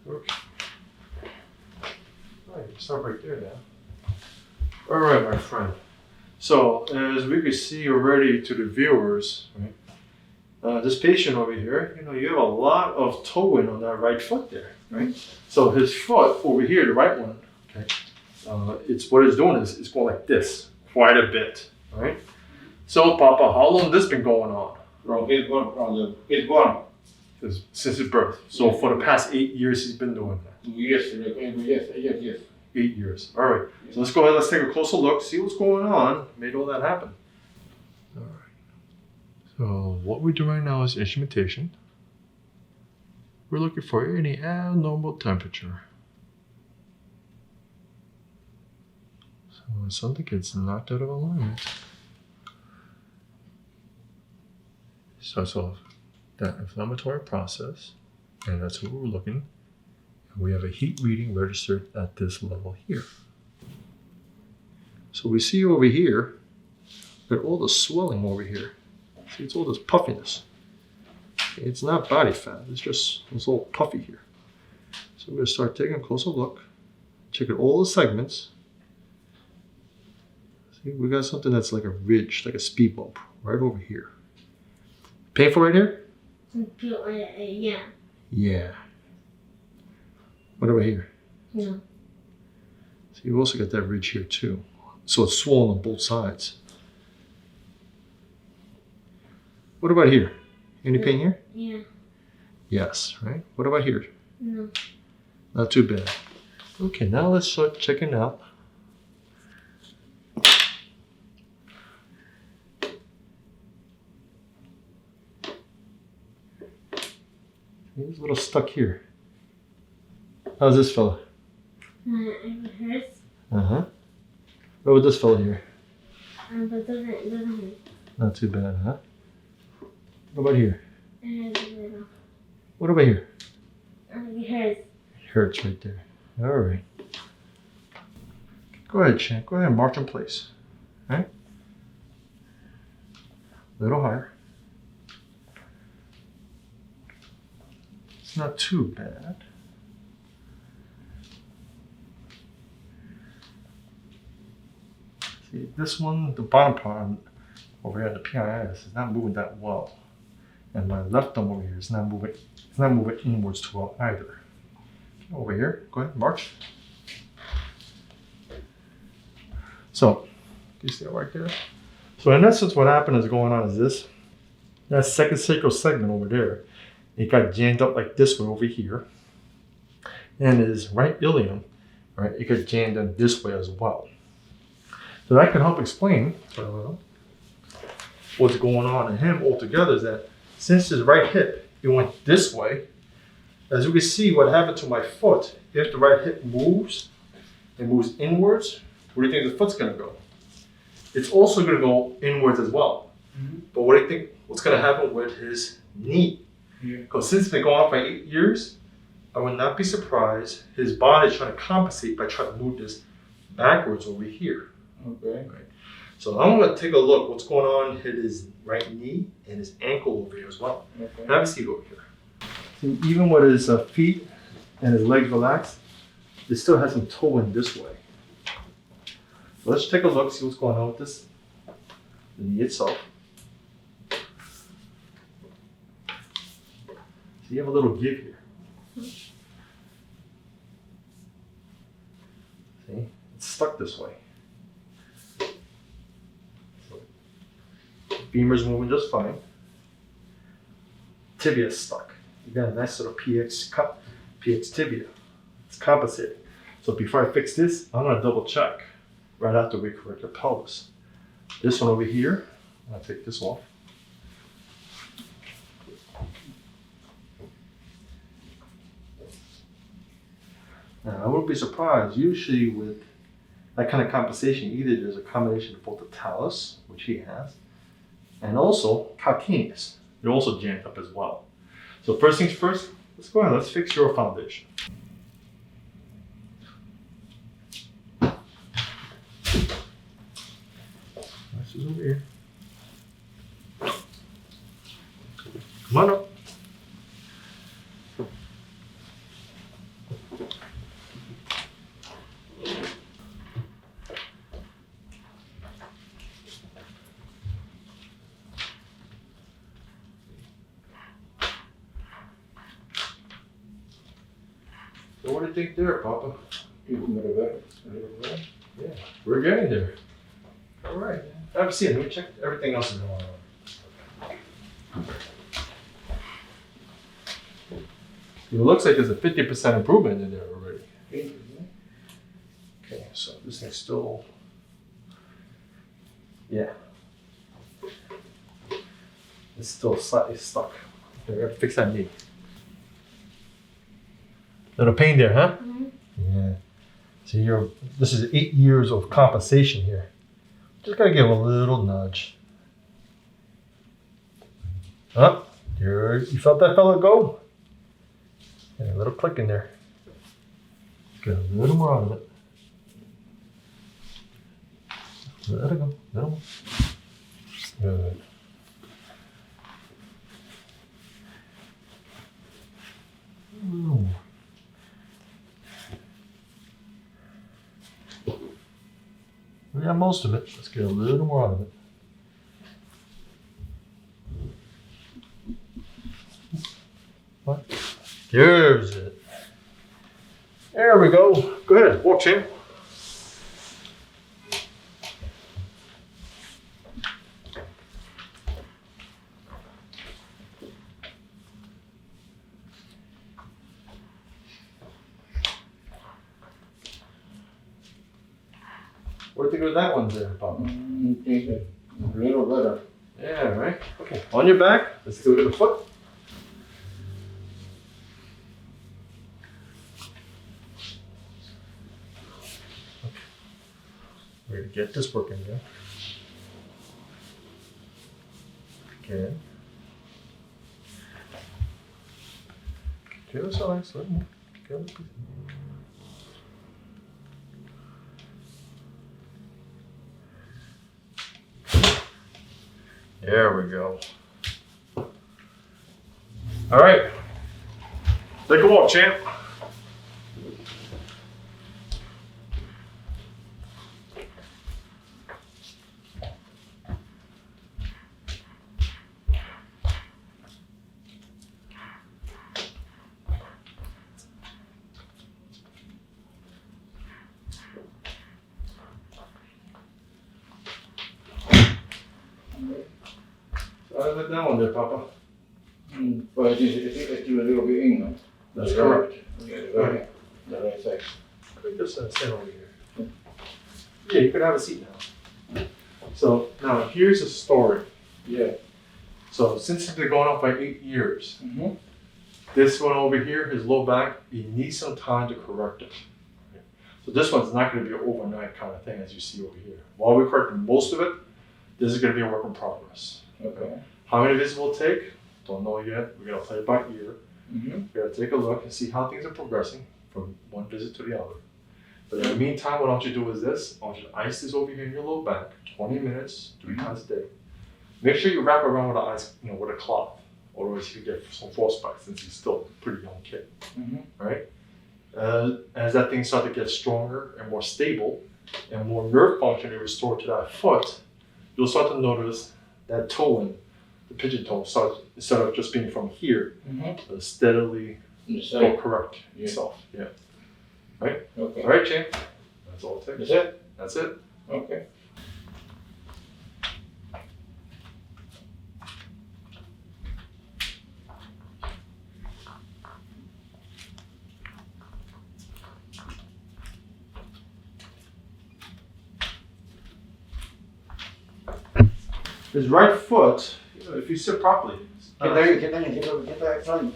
Okay. All right, stop right there now. All right, my friend. So as we can see already to the viewers, right? This patient over here, you have a lot of towing on that right foot there, right? So his foot over here, the right one, okay, it's what it's doing is it's going like this quite a bit, right? So Papa, how long has this been going on? It's gone. Since his birth. So for the past 8 years, he's been doing that. Yes. 8 years. All right. So let's go ahead. Let's take a closer look. See what's going on. Made all that happen. All right. So what we're doing right now is instrumentation. We're looking for any abnormal temperature. So when something gets knocked out of alignment, starts off that inflammatory process, and that's what we're looking. And we have a heat reading registered at this level here. So we see over here that all the swelling over here. See, it's all this puffiness. It's not body fat, it's just this little puffy here. So we're going to start taking a closer look, checking all the segments. See, we got something that's like a ridge, like a speed bump, right over here. Painful right here? Yeah. Yeah. What about here? No. So you've also got that ridge here too. So it's swollen on both sides. What about here? Any pain here? Yeah. Yes, right? What about here? No. Not too bad. Okay, now let's start checking out. He's a little stuck here. How's this fella? It hurts. Uh-huh. What about this fella here? But doesn't hurt. Not too bad, huh? What about here? It hurts a little. What about here? It hurts. It hurts right there. All right. Go ahead, Chan. Go ahead and march in place. All right? A little higher. It's not too bad. See, this one, the bottom part over here, the PIS, is not moving that well. And my left thumb over here is not moving. It's not moving inwards too well either. Over here, go ahead, march. So, you see that right there? So in essence, what happened is going on is this. That second sacral segment over there, it got jammed up like this way over here. And his right ilium, right, it got jammed in this way as well. So that can help explain what's going on in him altogether is that since his right hip, it went this way. As you can see, what happened to my foot, if the right hip moves, it moves inwards, where do you think the foot's gonna go? It's also gonna go inwards as well. Mm-hmm. But what do you think, what's gonna happen with his knee? Because since it's been going on for 8 years, I would not be surprised his body's trying to compensate by trying to move this backwards over here. Okay. So I'm gonna take a look what's going on in his right knee and his ankle over here as well. Okay. Have a seat over here. See, even with his feet and his legs relaxed, it still has some toe in this way. So let's take a look, see what's going on with this, the knee itself. So you have a little give here. See, it's stuck this way. Femur's moving just fine. Tibia's stuck. You got a nice little PEX tibia. It's compensating. So before I fix this, I'm gonna double check right after we correct the pelvis. This one over here, I'll take this off. Now I wouldn't be surprised, usually with that kind of compensation, either there's a combination of both the talus, which he has, and also calcaneus. They're also jammed up as well. So first things first, let's go ahead, let's fix your foundation. This is over here. Come on up. So what do you think there, Papa? Even better. A little better. Yeah, we're getting there. All right. Have a seat. Let me check everything else is going on. It looks like there's a 50% improvement in there already. Okay, so this thing's still. Yeah. It's still slightly stuck. Okay, we have to fix that knee. Little pain there, huh? Mm-hmm. Yeah. See, this is 8 years of compensation here. Just gotta give a little nudge. Up. You felt that fella go? Yeah, a little click in there. Get a little more out of it. Let it go. Little more. Good. Ooh. We got most of it. Let's get a little more out of it. What? There's it. There we go. Go ahead, walk, champ. What do you think of that one there, Papa? Okay, a little better. Yeah, right. Okay, on your back. Let's do it with the foot. Okay. We're gonna get this working there. Again. Okay, that's all right. Slow more. Okay, there we go. All right. Take a walk, champ. I like that one there, Papa. But it's still a little bit in, no? That's The correct. right, the right side. Let me just stand over here. Yeah, you could have a seat now. So now here's a story. Yeah. So since it's been going on for 8 years, Mm-hmm. this one over here, his low back, he needs some time to correct it. So this one's not going to be an overnight kind of thing as you see over here. While we're correcting most of it, this is going to be a work in progress. Okay. How many visits will take? Don't know yet. We're going to play it by ear. Mm-hmm. We're going to take a look and see how things are progressing from one visit to the other. But in the meantime, what I want you to do is this. I want you to ice this over here in your low back, 20 minutes, 3 times a day. Make sure you wrap it around with the ice, with a cloth. Otherwise, you get some frostbite since he's still a pretty young kid. Mm-hmm. Right? As that thing starts to get stronger and more stable and more nerve function is restored to that foot, you'll start to notice that toeing, the pigeon toe, starts, instead of just being from here, steadily go correct itself. Yeah. Right? Okay. All right, champ. That's all it takes. That's it? That's it. Okay. His right foot, if you sit properly. Get that front.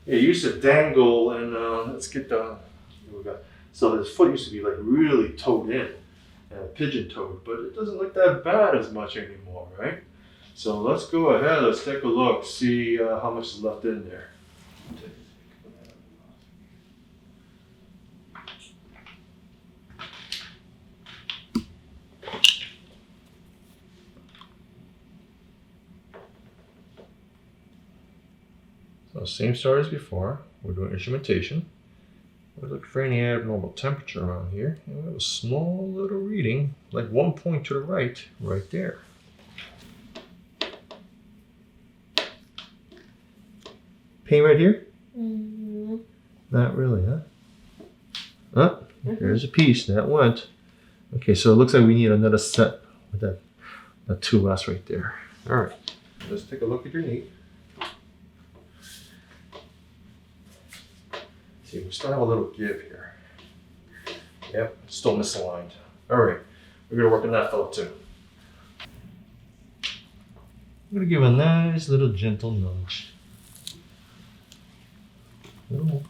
Yeah, he used to dangle and let's get the. Here we go. So his foot used to be like really toed in, pigeon toed, but it doesn't look that bad as much anymore, right? So let's go ahead. Let's take a look, see how much is left in there. So same story as before. We're doing instrumentation. We look for any abnormal temperature around here. And we have a small little reading, like 1 point to the right there. Pain right here? Mm-hmm. Not really, huh? Oh, there's a piece that went. Okay, so it looks like we need another set with that 2 less right there. All right, let's take a look at your knee. See, we still have a little give here. Yep, still misaligned. All right, we're gonna work on that fellow too. I'm gonna give a nice little gentle nudge. A little more.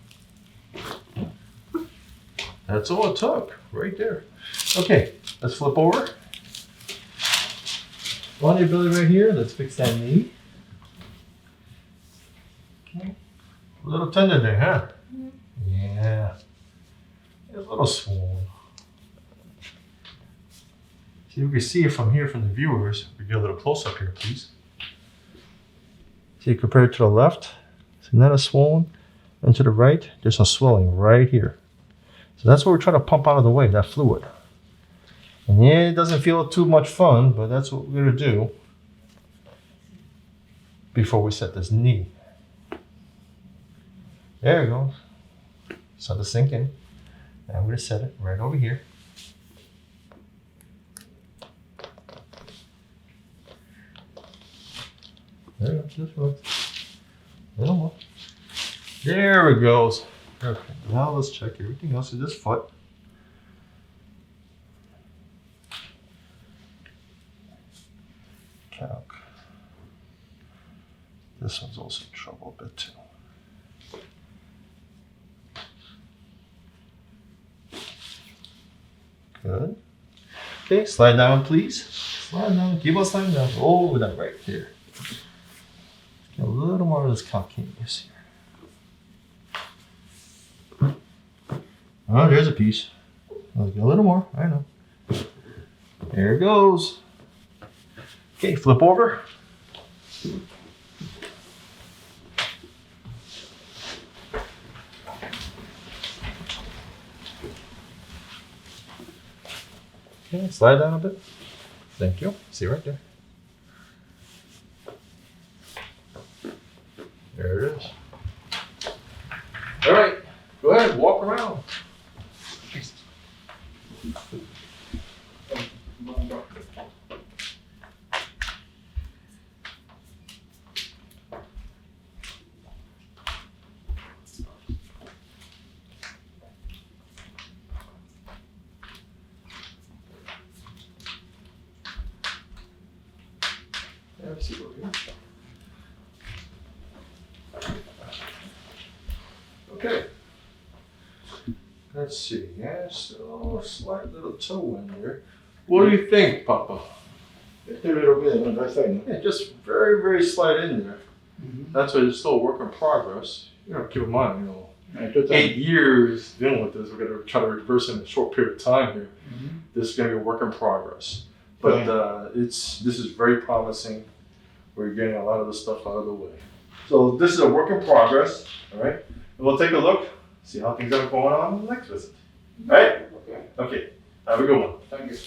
That's all it took, right there. Okay, let's flip over. On your belly right here, let's fix that knee. Okay. A little tender there, huh? Mhm. Yeah. A little swollen. See, we can see it from here from the viewers. We get a little close up here, please. See, compared to the left, it's not as swollen. And to the right, there's some swelling right here. So that's what we're trying to pump out of the way, that fluid. And yeah, it doesn't feel too much fun, but that's what we're gonna do before we set this knee. There it goes. Start to sink in. Now I'm gonna set it right over here. There it goes, just works. A little more. There it goes. Okay, now let's check everything else in this foot. Calc. This one's also in trouble a bit too. Good. Okay, slide down, please. Slide down. Keep on sliding down. Oh, that right there. Get a little more of this calcaneus here. Oh, there's a piece. Let's get a little more. I know. There it goes. Okay, flip over. Okay, slide down a bit. Thank you. See right there. There it is. All right, go ahead, walk around. Let's see over here. Okay. Let's see. Yeah, still a slight little toe in there. What do you think, Papa? Just a little bit on that side. Yeah, just very, very slight in there. Mm-hmm. That's why it's still a work in progress. You know, keep in mind, 8 8 years dealing with this. We're going to try to reverse it in a short period of time here. Mm-hmm. This is going to be a work in progress. But this is very promising. We're getting a lot of the stuff out of the way. So this is a work in progress, all right? And we'll take a look, see how things are going on in the next visit. All right? Okay. Okay, have a good one. Thank you.